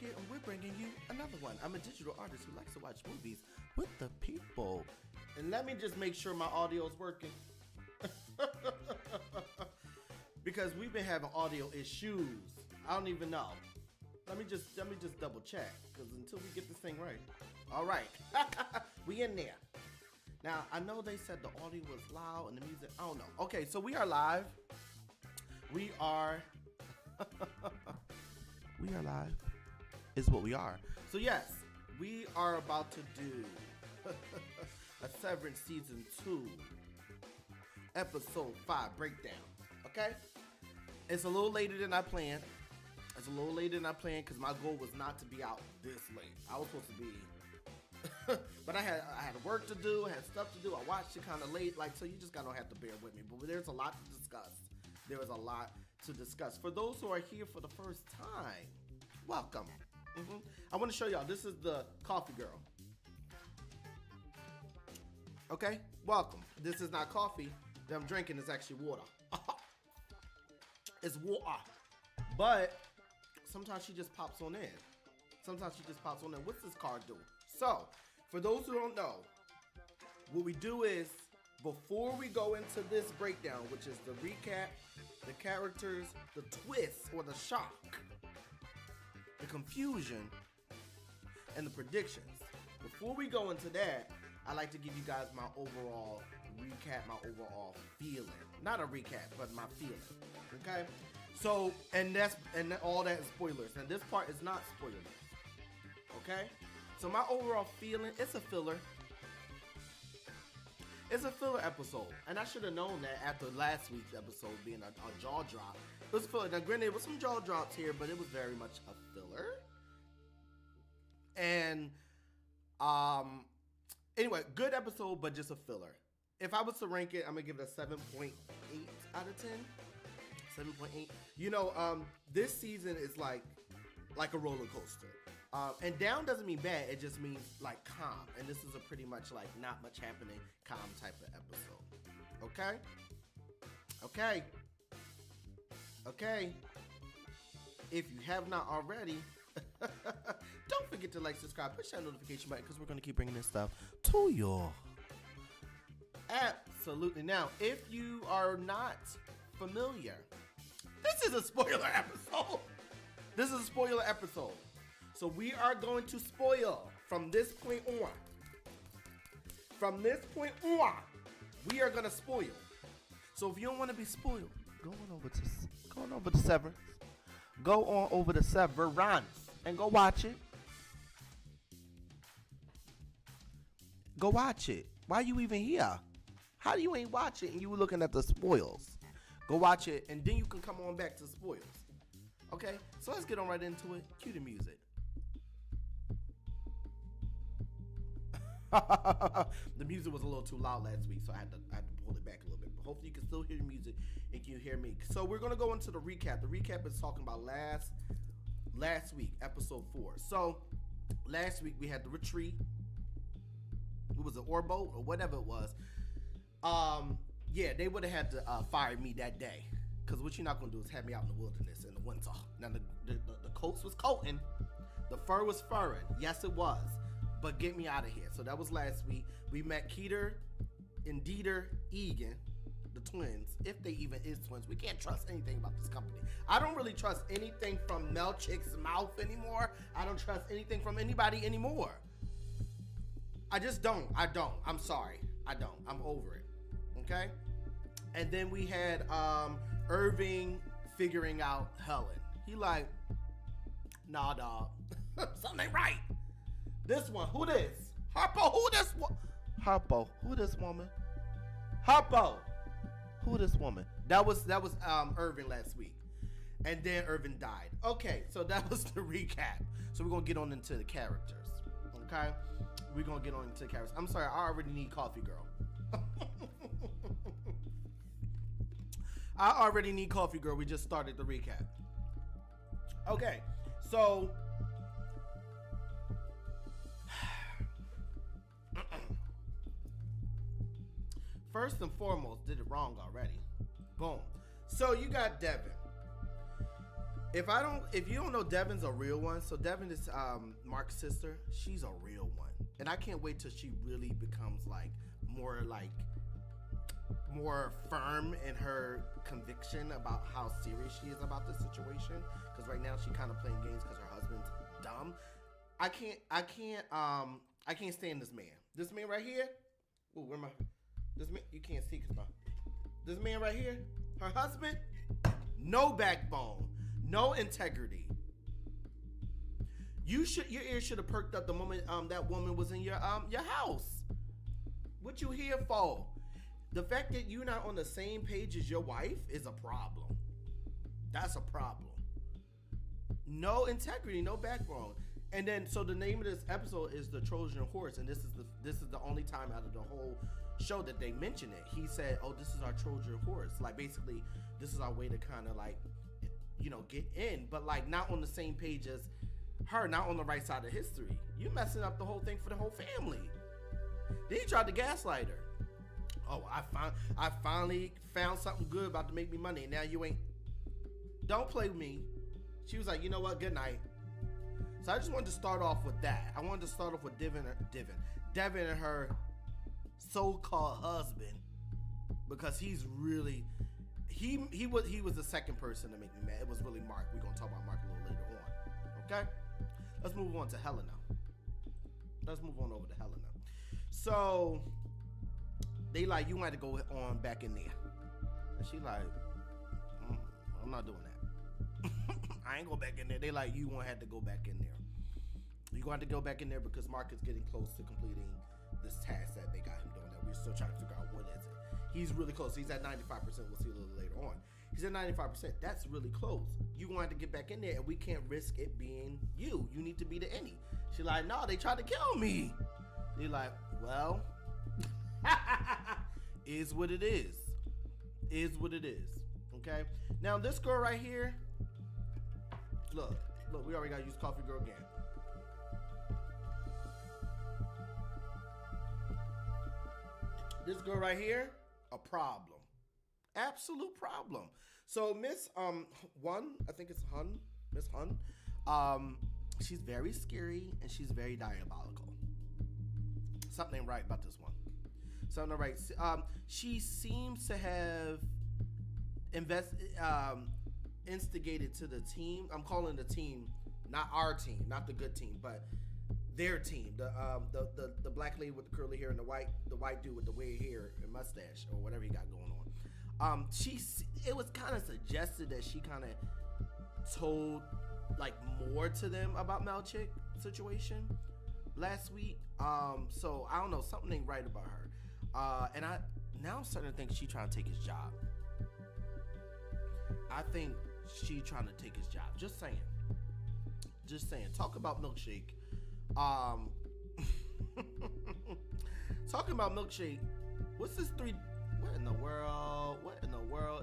here, and we're bringing you another one. I'm a digital artist who likes to watch movies with the people. And let me just make sure my audio is working. Because we've been having audio issues. I don't even know. Let me just double check, because until we get this thing right. All right. We in there. Now, I know they said the audio was loud and the music, I don't know. Okay, so we are live. We are live is what we are. So yes, we are about to do a Severance Season 2 Episode 5 breakdown, okay? It's a little later than I planned. Because my goal was not to be out this late. I was supposed to be, but I had work to do, I had stuff to do. I watched it kind of late, so you just gotta have to bear with me. But there's a lot to discuss. For those who are here for the first time, welcome. I want to show y'all. This is the coffee girl. Okay, welcome. This is not coffee that I'm drinking. It's actually water. It's water, but sometimes she just pops on in. What's this card do? So, for those who don't know, what we do is, before we go into this breakdown, which is the recap, the characters, the twist or the shock, the confusion, and the predictions. Before we go into that, I like to give you guys my overall recap, my overall feeling. Not a recap, but my feeling. Okay? So, and all that is spoilers. And this part is not spoilers. Okay? So my overall feeling, it's a filler. It's a filler episode. And I should have known that after last week's episode being a jaw drop. It was a filler. Now granted, there was some jaw drops here, but it was very much a filler. And, anyway, good episode, but just a filler. If I was to rank it, I'm going to give it a 7.8 out of 10. 7.8. You know, this season is like a roller coaster. And down doesn't mean bad, it just means calm. And this is a pretty much not much happening, calm type of episode. Okay? If you have not already, don't forget to subscribe, push that notification button, because we're going to keep bringing this stuff to you. Absolutely. Now, if you are not familiar, this is a spoiler episode. So we are going to spoil from this point on. We are going to spoil. So if you don't want to be spoiled, go on over to Severance. Go on over to Severance and go watch it. Go watch it. Why are you even here? How do you ain't watch it and you were looking at the spoils? Go watch it and then you can come on back to the spoils. Okay, so let's get on right into it. Cue the music. The music was a little too loud last week, so I had to pull it back a little bit. But hopefully you can still hear the music and you hear me. So we're gonna go into the recap. The recap is talking about last week, episode 4. So last week we had the retreat. It was an Orbo or whatever it was. Yeah, they would have had to fire me that day. Because what you're not going to do is have me out in the wilderness in the winter. Now, the coats was coating. The fur was furring. Yes, it was. But get me out of here. So that was last week. We met Keeter and Dieter Egan, the twins. If they even is twins. We can't trust anything about this company. I don't really trust anything from Milchick's mouth anymore. I don't trust anything from anybody anymore. I just don't. I'm sorry. I don't. I'm over it. Okay? And then we had Irving figuring out Helen. He nah, dog. Something ain't right. This one, who this? Harpo, who this one? Harpo, who this woman? Harpo, who this woman? That was Irving last week. And then Irving died. Okay, so that was the recap. So we're going to get on into the characters. Okay? We're going to get on into the characters. I'm sorry, I already need coffee, girl. I already need coffee, girl. We just started the recap. Okay, so first and foremost, did it wrong already. Boom. So you got Devon. if you don't know, Devon's a real one. So Devon is Mark's sister. She's a real one, and I can't wait till she really becomes more firm in her conviction about how serious she is about this situation. Because right now she kind of playing games because her husband's dumb. I can't stand this man. This man right here. Ooh, where am I? This man, you can't see because this man right here, her husband, no backbone, no integrity. Your ears should have perked up the moment that woman was in your house. What you here for? The fact that you're not on the same page as your wife is a problem. That's a problem. No integrity, no backbone. And then, so the name of this episode is the Trojan Horse, and this is the only time out of the whole show that they mention it. He said, "Oh, this is our Trojan Horse. Like, basically, this is our way to kind of like, get in, but like not on the same page as her, not on the right side of history. You messing up the whole thing for the whole family." Then he tried to gaslight her. "Oh, I finally found something good about to make me money, and now you ain't. Don't play with me." She was like, "You know what? Good night." So I just wanted to start off with that. I wanted to start off with Devon and her so-called husband, because he's really he was the second person to make me mad. It was really Mark. We're gonna talk about Mark a little later on. Okay, let's move on to Helena. Let's move on over to Helena. So they like, "You want to go on back in there," and she like, "I'm not doing that. I ain't go back in there." They like, "You won't have to go back in there. You going to go back in there because Mark is getting close to completing this task that they got him doing that we're still trying to figure out what is it." He's really close. He's at 95%. We'll see a little later on. He's at 95%. That's really close. You going to get back in there, and we can't risk it being you. You need to be the any. She like, "No, they tried to kill me." They like, "Well, is what it is. Is what it is." Okay. Now this girl right here. Look, we already got to use Coffee Girl again. This girl right here, a problem. Absolute problem. So Miss Huang, I think it's Hun, Miss Hun, she's very scary and she's very diabolical. Something ain't right about this one. Something right. She seems to have instigated to the team. I'm calling the team, not our team, not the good team, but their team. The black lady with the curly hair and the white dude with the weird hair and mustache or whatever he got going on. It was kind of suggested that she kind of told like more to them about Milchick situation last week. So I don't know, something ain't right about her. And I'm starting to think she trying to take his job. I think she trying to take his job. Just saying. Talk about Milkshake. Talking about Milkshake. What's this three? What in the world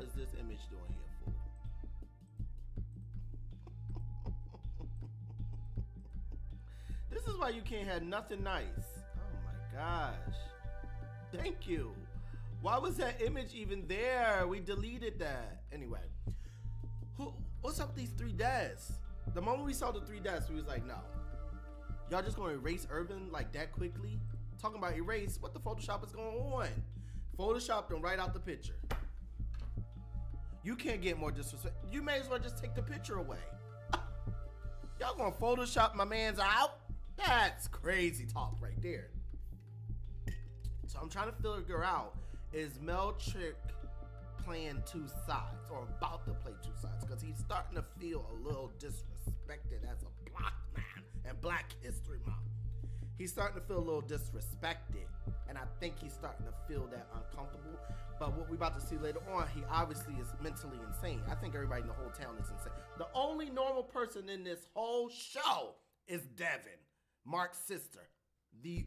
is this image doing here for? This is why you can't have nothing nice. Oh my gosh. Thank you. Why was that image even there? We deleted that. Anyway. What's up with these three dads? The moment we saw the three dads, we was like, no. Y'all just gonna erase Irving like that quickly? Talking about erase, what the Photoshop is going on? Photoshop them right out the picture. You can't get more disrespect. You may as well just take the picture away. Y'all gonna Photoshop my man's out? That's crazy talk right there. So I'm trying to figure out, is Milchick playing two sides or about to play two sides? Because he's starting to feel a little disrespected as a black man and Black History Month. He's starting to feel a little disrespected, and I think he's starting to feel that uncomfortable. But what we're about to see later on, he obviously is mentally insane. I think everybody in the whole town is insane. The only normal person in this whole show is Devon, Mark's sister. The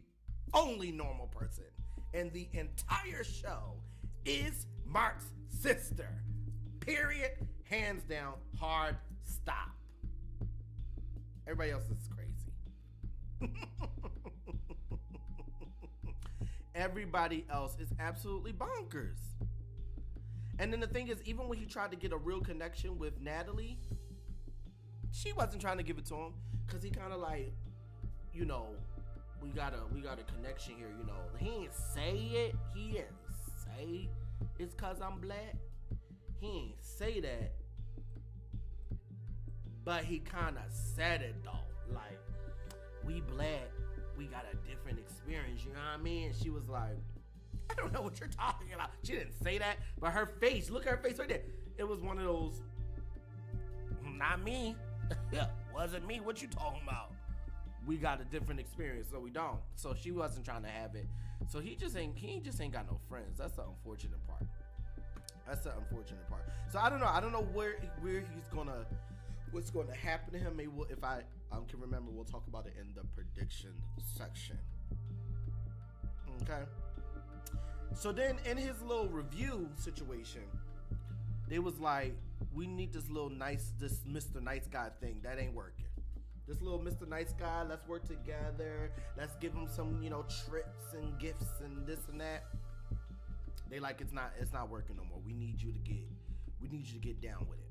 only normal person in the entire show is Mark's sister. Period. Hands down. Hard stop. Everybody else is crazy. Everybody else is absolutely bonkers. And then the thing is, even when he tried to get a real connection with Natalie, she wasn't trying to give it to him because he kind of like, you know, we got a connection here. You know, he ain't say it. He didn't say it's cause I'm black. He ain't say that, but he kind of said it though. Like, we black, we got a different experience. You know what I mean? And she was like, I don't know what you're talking about. She didn't say that, but her face, look at her face right there. It was one of those, not me. Yeah, wasn't me. What you talking about? We got a different experience, so we don't. So she wasn't trying to have it. So he just ain't got no friends. That's the unfortunate part. So I don't know where he's what's gonna happen to him. Maybe if I can remember, we'll talk about it in the prediction section. Okay. So then in his little review situation, they was like, we need this Mr. Nice Guy thing. That ain't working. This little Mr. Nice Guy, let's work together. Let's give him some, you know, trips and gifts and this and that. They like, it's not working no more. We need you to get down with it.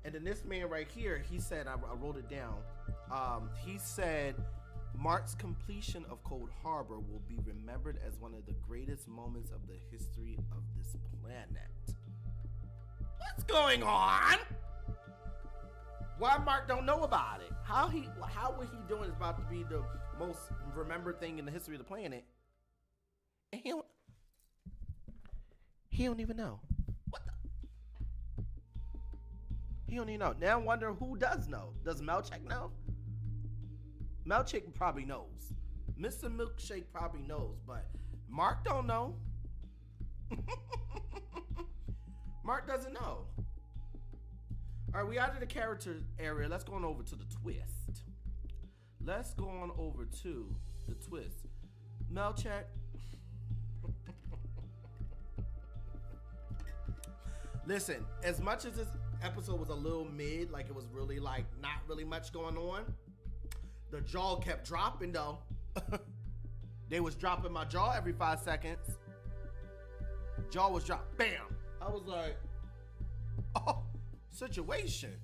And then this man right here, he said, I wrote it down. He said, Mark's completion of Cold Harbor will be remembered as one of the greatest moments of the history of this planet. What's going on? Why Mark don't know about it? How what he doing is about to be the most remembered thing in the history of the planet, and he don't even know. What the? He don't even know. Now I wonder who does know. Does Milchick know? Milchick probably knows. Mr. Milkshake probably knows, but Mark don't know. Mark doesn't know. All right, we out of the character area. Let's go on over to the twist. Milchick. Listen, as much as this episode was a little mid, like it was really like not really much going on, the jaw kept dropping though. They was dropping my jaw every 5 seconds. Jaw was dropped. Bam. I was like, oh, situation.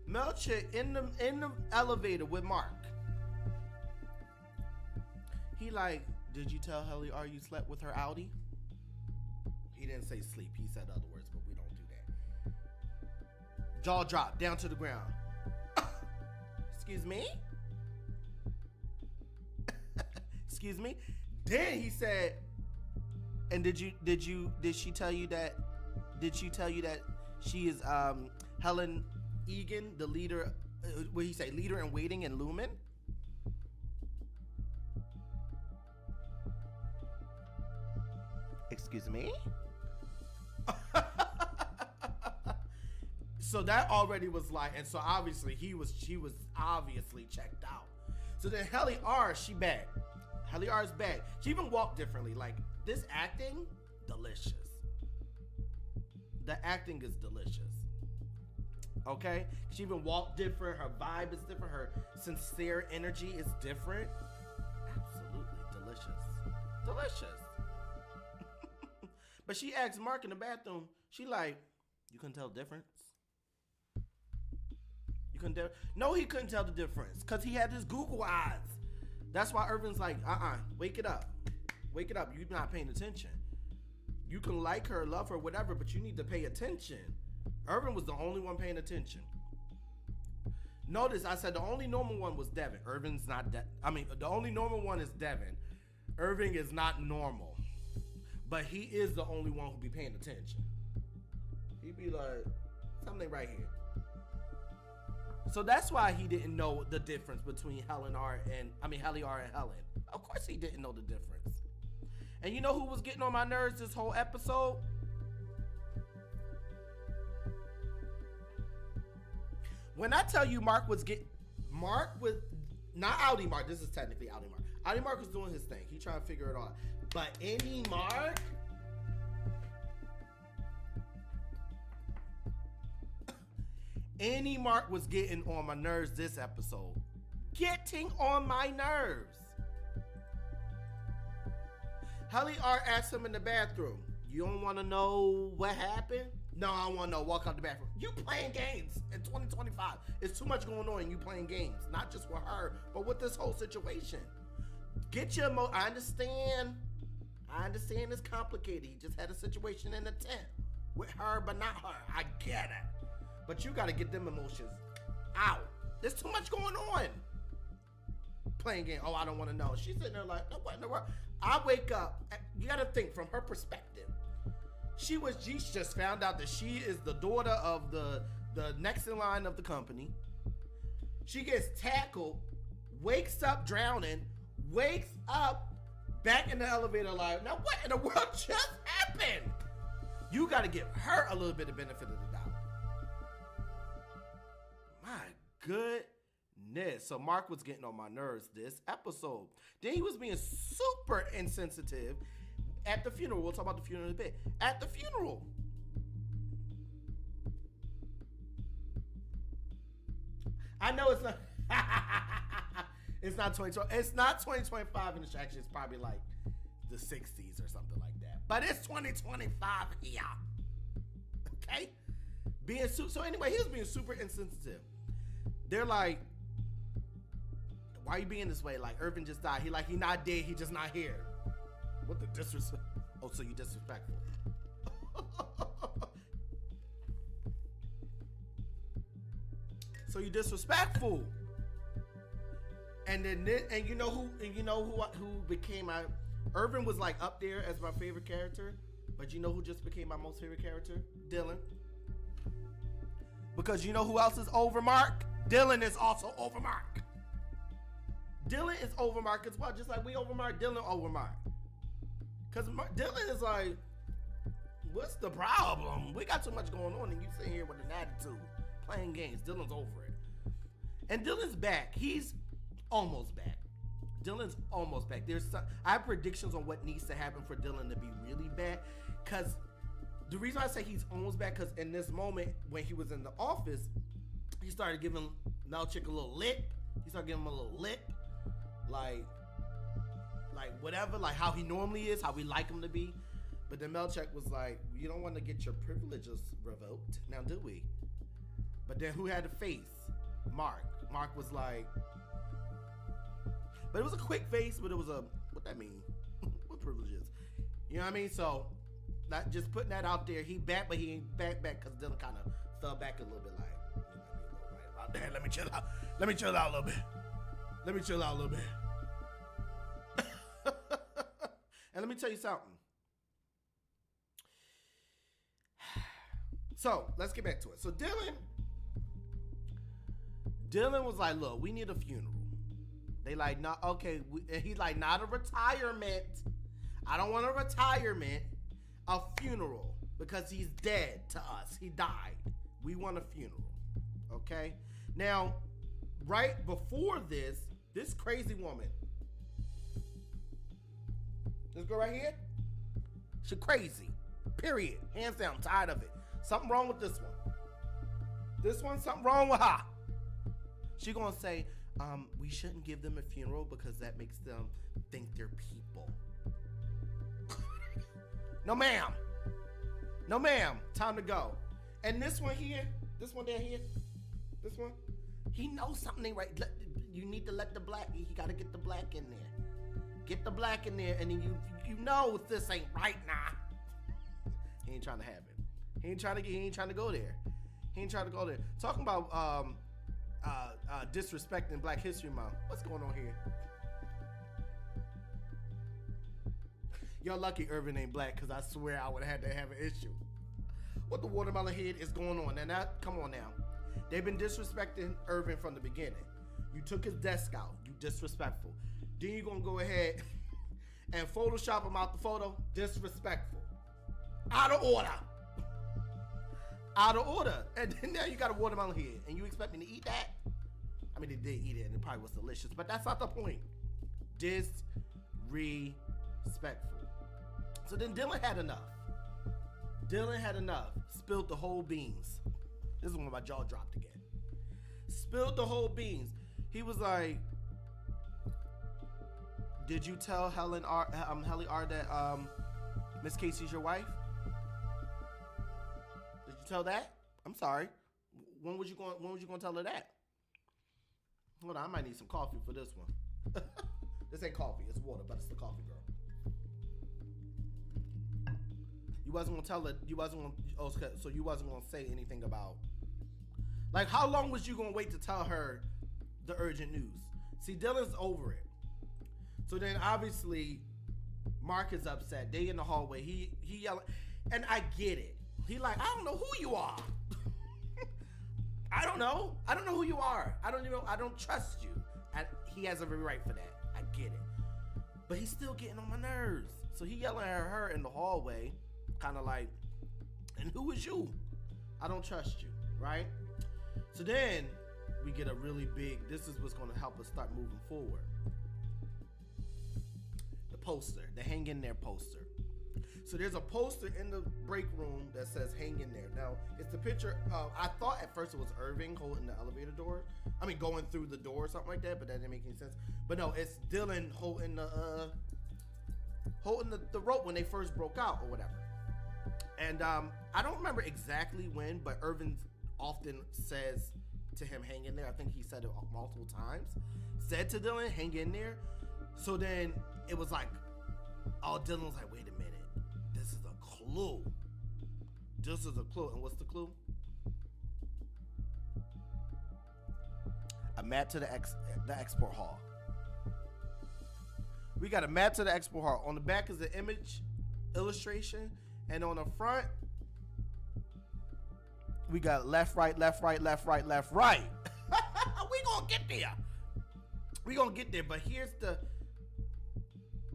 Milchick in the elevator with Mark. He like, did you tell Helly you slept with her Outie? He didn't say sleep. He said other words, but we don't do that. Jaw dropped down to the ground. Excuse me? Excuse me? Then he said, and did she tell you that she is Helen Egan, the leader, what did he say, leader in waiting in Lumon? Excuse me? So that already was like, and so obviously she was obviously checked out. So then Helly she back. Helly is back. She even walked differently. Like, this acting, delicious. The acting is delicious. Okay? She even walked different. Her vibe is different. Her sincere energy is different. Absolutely delicious. Delicious. But she asked Mark in the bathroom, she like, you couldn't tell the difference? You couldn't tell? No, he couldn't tell the difference because he had his Google eyes. That's why Irving's like, wake it up. Wake it up. You're not paying attention. You can like her, love her, whatever, but you need to pay attention. Irving was the only one paying attention. Notice I said the only normal one was Devon. Irving's not the only normal one is Devon. Irving is not normal. But he is the only one who be paying attention. He'd be like, something right here. So that's why he didn't know the difference between Helly R and Helen. Of course he didn't know the difference. And you know who was getting on my nerves this whole episode? When I tell you Mark was not Outie Mark, this is technically Outie Mark. Outie Mark was doing his thing. He trying to figure it out. But any Mark, Any Mark was getting on my nerves this episode. Getting on my nerves. Helly R asked him in the bathroom, You don't want to know what happened? No, I don't want to know. Walk out the bathroom. You playing games in 2025. It's too much going on and you playing games. Not just with her, but with this whole situation. Get your I understand. I understand it's complicated. He just had a situation in the tent with her, but not her. I get it. But you got to get them emotions out. There's too much going on. Playing game. Oh, I don't want to know. She's sitting there like, no, what in the world? I wake up. You got to think from her perspective. She just found out that she is the daughter of the next in line of the company. She gets tackled, wakes up drowning, wakes up back in the elevator like, now what in the world just happened? You got to give her a little bit of benefit of the doubt. My goodness. So Mark was getting on my nerves this episode. Then he was being super insensitive at the funeral. We'll talk about the funeral in a bit. At the funeral. I know it's not it's not 2020. It's not 2025 in the actually it's probably like the 60s or something like that. But it's 2025 here. Okay? So anyway, he was being super insensitive. They're like, why are you being this way? Like, Irving just died. He not dead. He just not here. What the disrespect? Oh, so you disrespectful. So you disrespectful. And then you know who became my Irving was like up there as my favorite character, but you know who just became my most favorite character? Dylan. Because you know who else is over Mark? Dylan is also over Mark. Dylan is over Mark as well, just like we over Mark. Dylan over Mark. Because Dylan is like, what's the problem? We got too much going on, and you sitting here with an attitude, playing games. Dylan's over it, and Dylan's back. He's almost back. Dylan's almost back. I have predictions on what needs to happen for Dylan to be really bad. Because the reason I say he's almost back, because in this moment when he was in the office, he started giving Milchick a little lip. He started giving him a little lip, like whatever, like how he normally is, how we like him to be. But then Milchick was like, you don't want to get your privileges revoked, now do we? But then who had the face? Mark. Mark was like, but it was a quick face, but it was what that mean? What privileges? You know what I mean? So, not just putting that out there. He back, but he ain't back because Dylan kind of fell back a little bit like, you know what I mean? Right about there. Let me chill out. Let me chill out a little bit. Let me chill out a little bit. And let me tell you something. So, let's get back to it. So, Dylan was like, look, we need a funeral. They like, not okay. He's like, not a retirement. I don't want a retirement. A funeral. Because he's dead to us. He died. We want a funeral. Okay? Now, right before this crazy woman. This girl right here. She crazy. Period. Hands down. I'm tired of it. Something wrong with this one. This one, something wrong with her. She gonna say, we shouldn't give them a funeral because that makes them think they're people. No, ma'am. No, ma'am. Time to go. And this one here, this one down here, this one, he knows something ain't right. You need to let the black, you gotta get the black in there. Get the black in there, and then you know this ain't right now. He ain't trying to have it. He ain't trying to go there. He ain't trying to go there. Talking about disrespecting Black History Month. What's going on here? Y'all lucky Irving ain't black, because I swear I would have had to have an issue. What the watermelon head is going on? And that, come on now. They've been disrespecting Irving from the beginning. You took his desk out. You disrespectful. Then you're going to go ahead and Photoshop him out the photo. Disrespectful. Out of order. Out of order. And then now you got a watermelon head. And you expect me to eat that? I mean, they did eat it and it probably was delicious. But that's not the point. Disrespectful. So then Dylan had enough. Dylan had enough. Spilled the whole beans. This is when my jaw dropped again. Spilled the whole beans. He was like, did you tell Helly R that Miss Casey's your wife? Did you tell that? I'm sorry. When was you going to tell her that? Hold on, I might need some coffee for this one. This ain't coffee, it's water, but it's the coffee girl. You wasn't gonna tell her. You wasn't gonna. So you wasn't gonna say anything about. Like, how long was you gonna wait to tell her the urgent news? See, Dylan's over it. So then, obviously, Mark is upset. They in the hallway. He yelling, and I get it. He like, I don't know who you are. I don't know. I don't know who you are. I don't trust you. He has every right for that. I get it. But he's still getting on my nerves. So he yelling at her in the hallway, kind of like, and who is you? I don't trust you, right? So then we get a really big, this is what's going to help us start moving forward. The poster, the hang in there poster. So there's a poster in the break room that says hang in there. Now, it's the picture of, I thought at first it was Irving holding the elevator door. I mean, going through the door or something like that, but that didn't make any sense. But no, it's Dylan holding the rope when they first broke out or whatever. And I don't remember exactly when, but Irving often says to him, hang in there. I think he said it multiple times. Said to Dylan, hang in there. So then it was like, oh, Dylan was like, wait a minute. This is a clue. This is a clue. And what's the clue? A map to the export hall. We got a map to the export hall. On the back is the image illustration. And on the front, we got left, right, left, right, left, right, left, right. We gonna get there. We gonna get there. But here's the.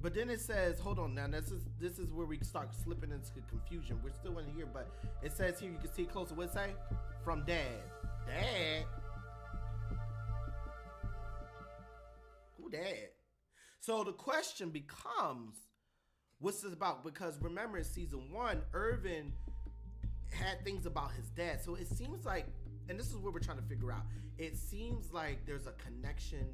But then it says, hold on now. This is where we start slipping into confusion. We're still in here, but it says here, you can see closer. What it say? From Dad. Dad. Who Dad? So the question becomes, what's this about? Because remember in season 1, Irving had things about his dad. So it seems like, and this is what we're trying to figure out. It seems like there's a connection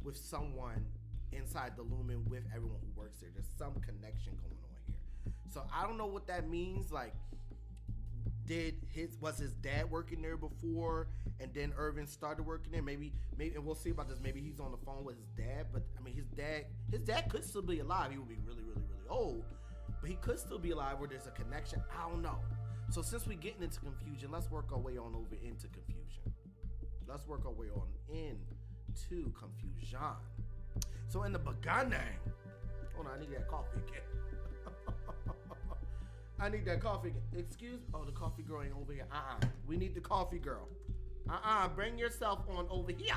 with someone inside the Lumon with everyone who works there. There's some connection going on here. So I don't know what that means. Like, was his dad working there before, and then Irving started working there? Maybe, and we'll see about this. Maybe he's on the phone with his dad. But I mean, his dad could still be alive. He would be really, really, really old, but he could still be alive where there's a connection. I don't know. So since we're getting into confusion, let's work our way on over into confusion. Let's work our way on into confusion. So in the beginning, hold on, I need that coffee again. I need that coffee again. Excuse me? Oh, the coffee girl ain't over here. We need the coffee girl. Bring yourself on over here.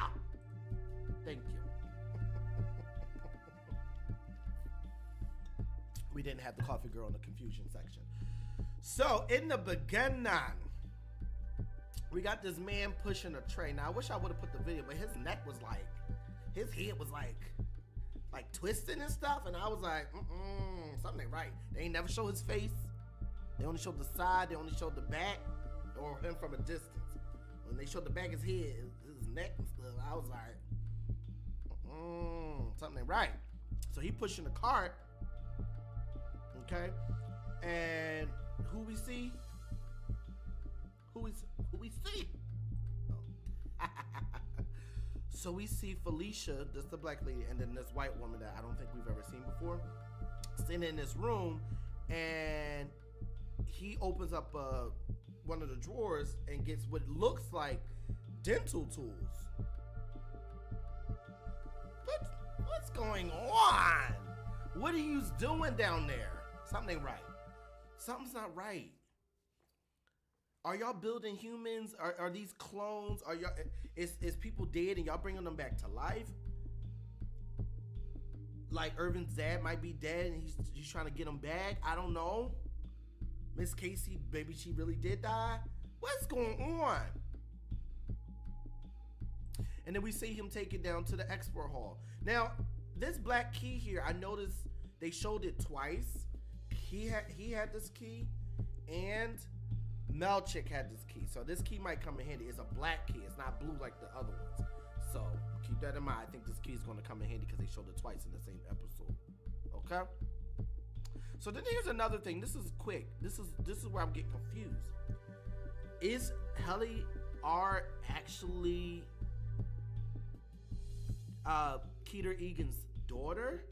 Thank you. We didn't have the coffee girl in the confusion section. So in the beginning, we got this man pushing a tray. Now I wish I would have put the video, but his neck was like, his head was like twisting and stuff, and I was like, something ain't right. They ain't never show his face. They only showed the side. They only showed the back, or him from a distance. When they showed the back of his head, his neck and stuff, I was like, something ain't right. So he pushing the cart, okay, and who we see? Who we see? Oh. So we see Felicia, that's the black lady, and then this white woman that I don't think we've ever seen before, sitting in this room, and he opens up one of the drawers and gets what looks like dental tools. What's going on? What are you doing down there? Something ain't right. Something's not right. Are y'all building humans? Are these clones? Are y'all is people dead and y'all bringing them back to life? Like Irving's dad might be dead and he's trying to get him back. I don't know. Miss Casey, maybe she really did die. What's going on? And then we see him take it down to the export hall. Now, this black key here, I noticed they showed it twice. He had this key, and Milchick had this key. So this key might come in handy. It's a black key. It's not blue like the other ones. So keep that in mind. I think this key is going to come in handy because they showed it twice in the same episode. Okay? So then here's another thing. This is quick. This is where I'm getting confused. Is Helly R actually Keter Egan's daughter,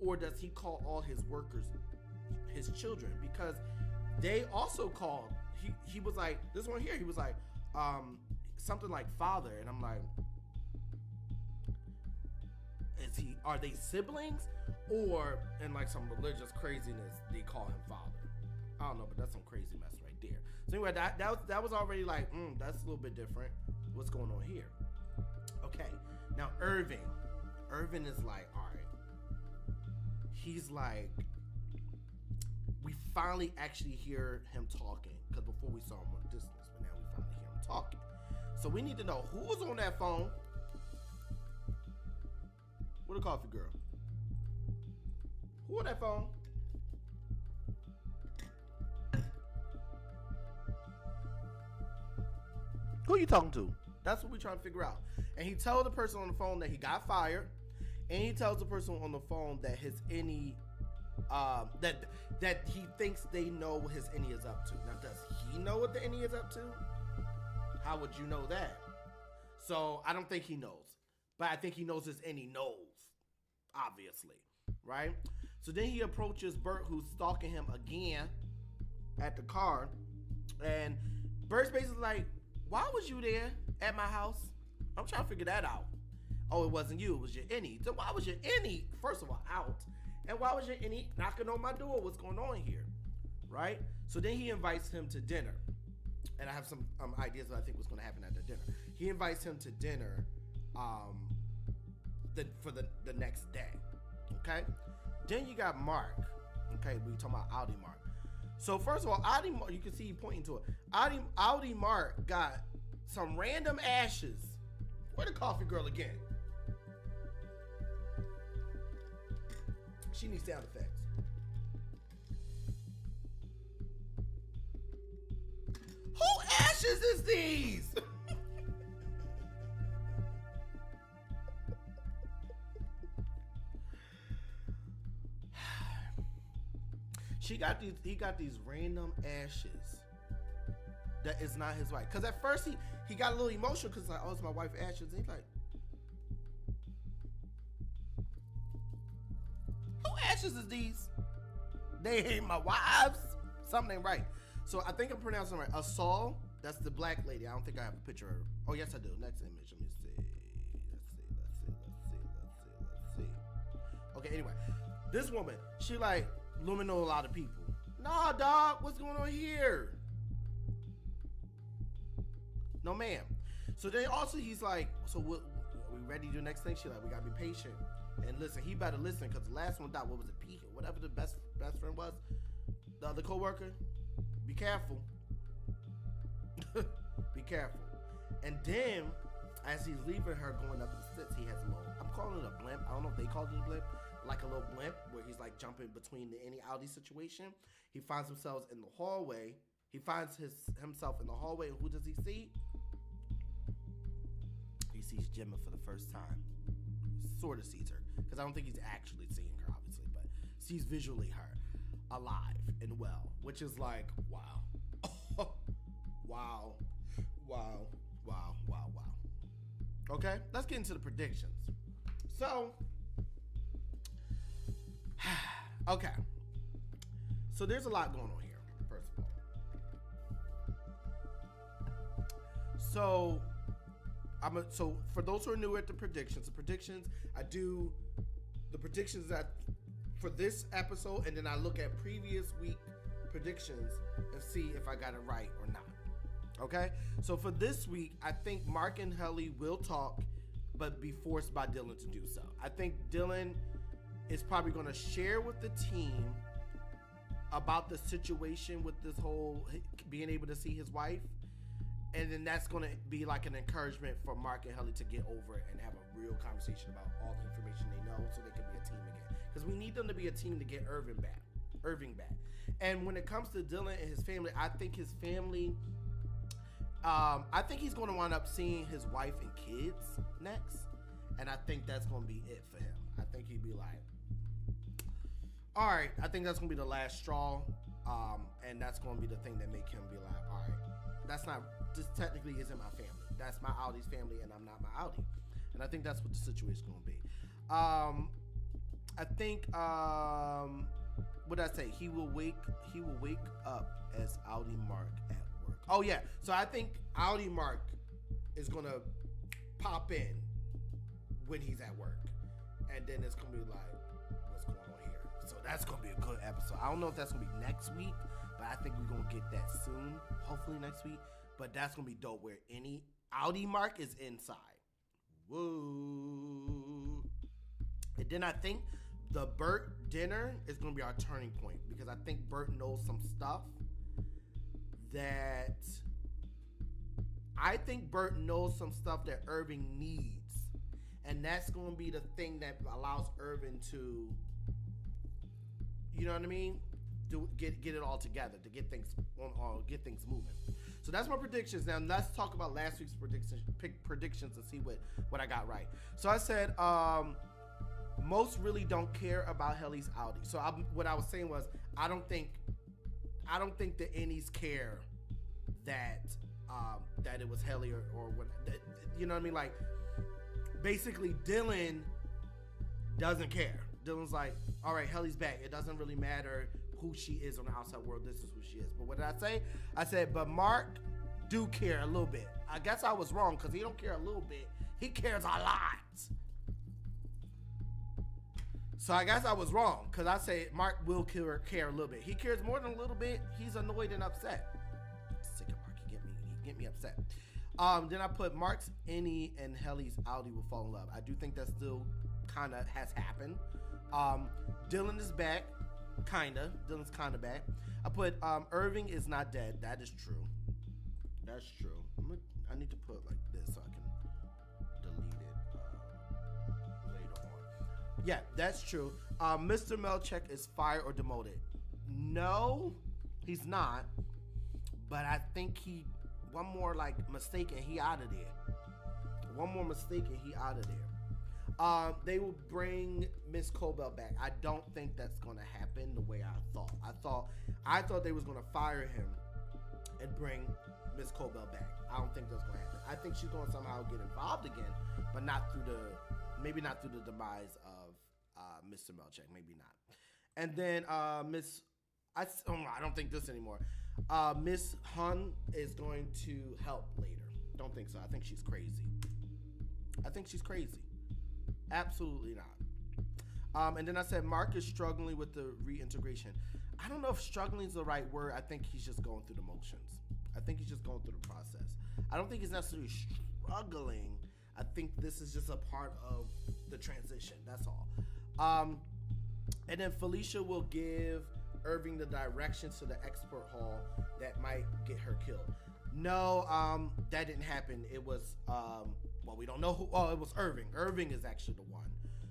or does he call all his workers his children? Because they also called. He was like, this one here. He was like something like father, and I'm like, are they siblings, or in like some religious craziness they call him father? I don't know, but that's some crazy mess right there. So anyway, that was already like, that's a little bit different. What's going on here? Okay, now Irving is like, all right. He's like, we finally actually hear him talking, because before we saw him on distance, but now we finally hear him talking. So we need to know who was on that phone. What a coffee girl. Who on that phone? Who are you talking to? That's what we're trying to figure out. And he tells the person on the phone that he got fired, and he tells the person on the phone that his innie, that he thinks they know what his innie is up to. Now, does he know what the innie is up to? How would you know that? So I don't think he knows, but I think he knows his innie knows, obviously, right? So then he approaches Burt, who's stalking him again at the car, and Burt's basically like, why was you there at my house? I'm trying to figure that out. Oh, it wasn't you, it was your innie. So why was your innie, first of all, out? And why was your innie knocking on my door? What's going on here? Right? So then he invites him to dinner. And I have some ideas that I think was going to happen at the dinner. He invites him to dinner for the next day. Okay? Then you got Mark. Okay, we talking about Outie Mark. So first of all, Outie Mark, you can see he pointing to it. Outie Mark got some random ashes. Where the coffee girl again? She needs sound effects. Who ashes is these? He got these random ashes that is not his wife. Cause at first he got a little emotional because like, oh, it's my wife's ashes. And he's like, who ashes is these? They ain't my wives. Something ain't right. So I think I'm pronouncing it right. Assault, that's the black lady. I don't think I have a picture of her. Oh, yes, I do. Next image. Let me see. Let's see. Okay, anyway. This woman, she like, Lumon know a lot of people. Nah, dog, what's going on here? No, ma'am. So then also he's like, so what, are we ready to do the next thing? She like, we gotta be patient. And listen, he better listen, because the last one died, what was it, Pete? Whatever the best friend was. The other co-worker. Be careful. Be careful. And then, as he's leaving her going up the steps, he has a little, I'm calling it a blimp. I don't know if they called it a blimp. Like a little blimp where he's like jumping between the any Outie situation. He finds himself in the hallway. He finds himself in the hallway, and who does he see? He sees Gemma for the first time. Sort of sees her, because I don't think he's actually seeing her, obviously, but sees visually her alive and well, which is like, wow. Wow. Okay, let's get into the predictions. So, okay. So there's a lot going on here, first of all. So for those who are new at the predictions, I do the predictions that for this episode, and then I look at previous week predictions and see if I got it right or not. Okay? So for this week, I think Mark and Helly will talk, but be forced by Dylan to do so. I think Dylan is probably going to share with the team about the situation with this whole being able to see his wife. And then that's going to be like an encouragement for Mark and Helly to get over it and have a real conversation about all the information they know so they can be a team again. Because we need them to be a team to get Irving back. And when it comes to Dylan and his family, I think his family, I think he's going to wind up seeing his wife and kids next. And I think that's going to be it for him. I think he'd be like, all right, I think that's gonna be the last straw, and that's gonna be the thing that make him be like, all right, that's not. This technically isn't my family. That's my Audie's family, and I'm not my Outie. And I think that's what the situation gonna be. I think what did I say? He will wake up as Outie Mark at work. Oh yeah. So I think Outie Mark is gonna pop in when he's at work, and then it's gonna be like, what's going on here? So that's gonna be a good episode. I don't know if that's gonna be next week, but I think we're gonna get that soon. Hopefully next week. But that's gonna be dope. Where any Outie Mark is inside. Woo! And then I think the Burt dinner is gonna be our turning point, because I think Burt knows some stuff that Irving needs, and that's gonna be the thing that allows Irving to, you know what I mean, get it all together to get things moving. So that's my predictions. Now let's talk about last week's predictions and see what I got right. So I said most really don't care about Helly's Outie. So what I was saying was I don't think the Innies care that it was Helly or what, you know what I mean? Like, basically Dylan doesn't care. Dylan's like, all right, Helly's back. It doesn't really matter who she is on the outside world. This is who she is. But what did I say? I said, but Mark do care a little bit. I guess I was wrong, because he don't care a little bit. He cares a lot. So I guess I was wrong, because I say Mark will care a little bit. He cares more than a little bit. He's annoyed and upset. Sick of Mark. He get me upset. Then I put Mark's Innie and Helly's Outie will fall in love. I do think that still kind of has happened. Dylan is back. Dylan's kind of back. I put Irving is not dead. That is true. That's true. I need to put like this so I can delete it later on. Yeah, that's true. Mr. Milchick is fired or demoted. No, he's not. But I think one more like mistake and he out of there. One more mistake and he out of there. They will bring Miss Cobell back. I don't think that's going to happen the way I thought. I thought they was going to fire him and bring Miss Cobell back. I don't think that's going to happen. I think she's going to somehow get involved again, but maybe not through the demise of Mr. Milchick. Maybe not. And then I don't think this anymore. Miss Huang is going to help later. Don't think so. I think she's crazy. Absolutely not. And then I said Mark is struggling with the reintegration. I don't know if struggling is the right word. I think he's just going through the motions. I think he's just going through the process. I don't think he's necessarily struggling. I think this is just a part of the transition. That's all. And then Felicia will give Irving the directions to the expert hall that might get her killed. No, that didn't happen. It was we don't know who. Oh, it was Irving. Irving is actually the one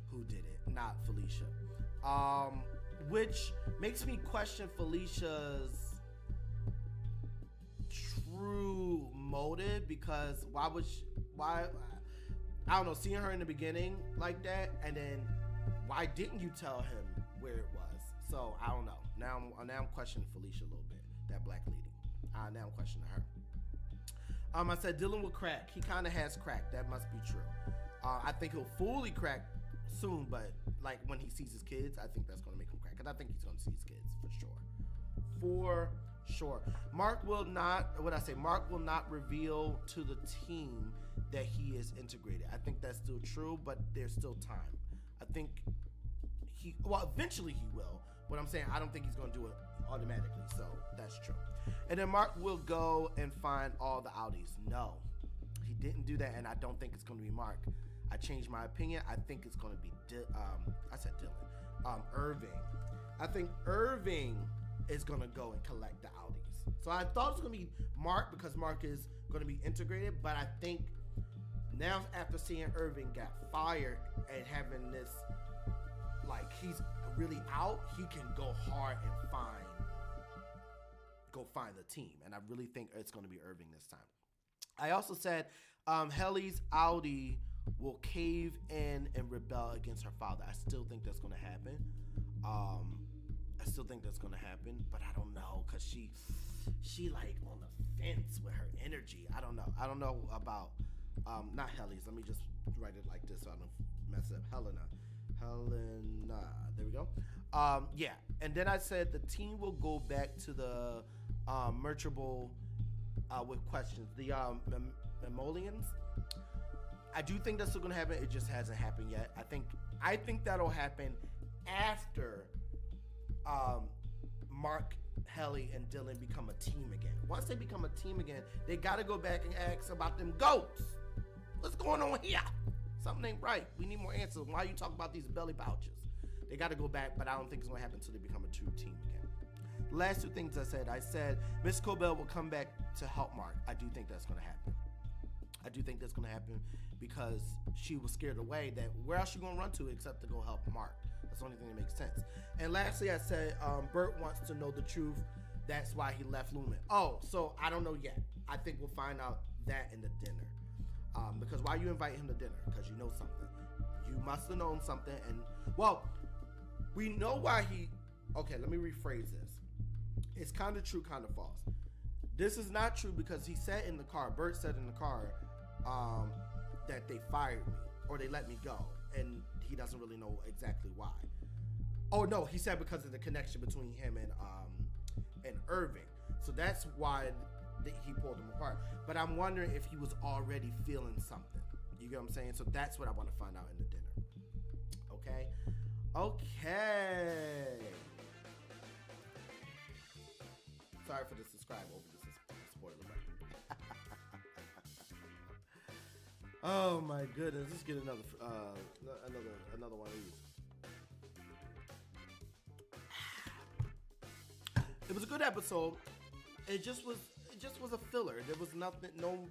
who did it, not Felicia. Which makes me question Felicia's true motive, because why I don't know, seeing her in the beginning like that, and then why didn't you tell him where it was? So I don't know. Now I'm questioning Felicia a little bit, that black lady. Now I'm questioning her. I said Dylan will crack. He kind of has cracked. That must be true. I think he'll fully crack soon, but like when he sees his kids, I think that's going to make him crack. And I think he's going to see his kids for sure. Mark will not reveal to the team that he is integrated. I think that's still true, but there's still time. I think eventually he will. But I'm saying I don't think he's going to do it automatically. So that's true. And then Mark will go and find all the Outies. No, he didn't do that, and I don't think it's going to be Mark. I changed my opinion. I think it's going to be I said Dylan. Irving. I think Irving is going to go and collect the Outies. So I thought it was going to be Mark because Mark is going to be integrated, but I think now after seeing Irving got fired and having this, like, he's really out, he can go hard and find the team. And I really think it's going to be Irving this time. I also said Helly's Outie will cave in and rebel against her father. I still think that's going to happen. I still think that's gonna happen, but I don't know, cause she like on the fence with her energy. I don't know. I don't know about not Helly's. Let me just write it like this so I don't mess it up. Helena. There we go. Yeah. And then I said the team will go back to the merchable with questions. The Memolians. I do think that's still gonna happen. It just hasn't happened yet. I think that'll happen after Mark, Helly, and Dylan become a team again. Once they become a team again, they gotta go back and ask about them goats. What's going on here? Something ain't right. We need more answers. Why you talking about these belly pouches? They gotta go back, but I don't think it's gonna happen until they become a true team again. The last two things I said Miss Cobell will come back to help Mark. I do think that's gonna happen. I do think that's gonna happen because she was scared away that where else she gonna run to except to go help Mark. That's the only thing that makes sense. And lastly, I said Burt wants to know the truth. That's why he left Lumon. Oh, so I don't know yet. I think we'll find out that in the dinner. Because why you invite him to dinner? Because you know something. You must have known something. And, well, we know why he... Okay, let me rephrase this. It's kind of true, kind of false. This is not true because he said in the car, Burt said in the car, that they fired me or they let me go. And he doesn't really know exactly why. Oh, no, he said because of the connection between him and Irving. So that's why he pulled him apart. But I'm wondering if he was already feeling something. You get what I'm saying? So that's what I want to find out in the dinner. Okay? Okay. Sorry for the subscribe over the spoiler button. Oh my goodness. Let's get another one of these. It was a good episode. It just was a filler. There was nothing, no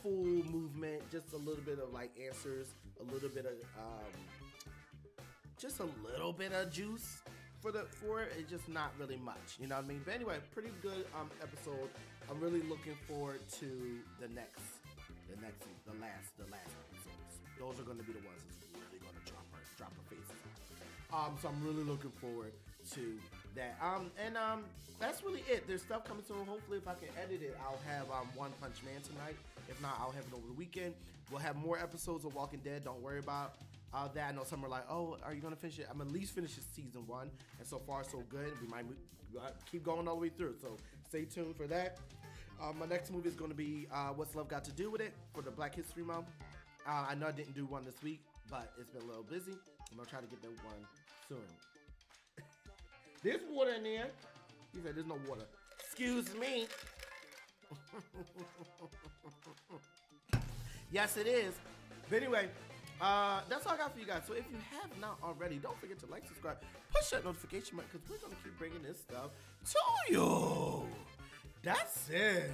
full movement, just a little bit of like answers, a little bit of just a little bit of juice for it. It's just not really much, you know what I mean? But anyway, pretty good episode. I'm really looking forward to the last episodes. Those are going to be the ones that's really going to drop her faces. So I'm really looking forward to that. And that's really it. There's stuff coming soon. Hopefully, if I can edit it, I'll have One Punch Man tonight. If not, I'll have it over the weekend. We'll have more episodes of Walking Dead. Don't worry about that. I know some are like, oh, are you gonna finish it? I'm at least finish season 1, and so far so good. We might keep going all the way through. So stay tuned for that. My next movie is going to be What's Love Got to Do with It for the Black History Month. I know I didn't do one this week, but it's been a little busy. I'm gonna try to get that one soon. There's water in there. He said there's no water. Excuse me. Yes, it is. But anyway, that's all I got for you guys. So if you have not already, don't forget to like, subscribe, push that notification button because we're going to keep bringing this stuff to you. That's it.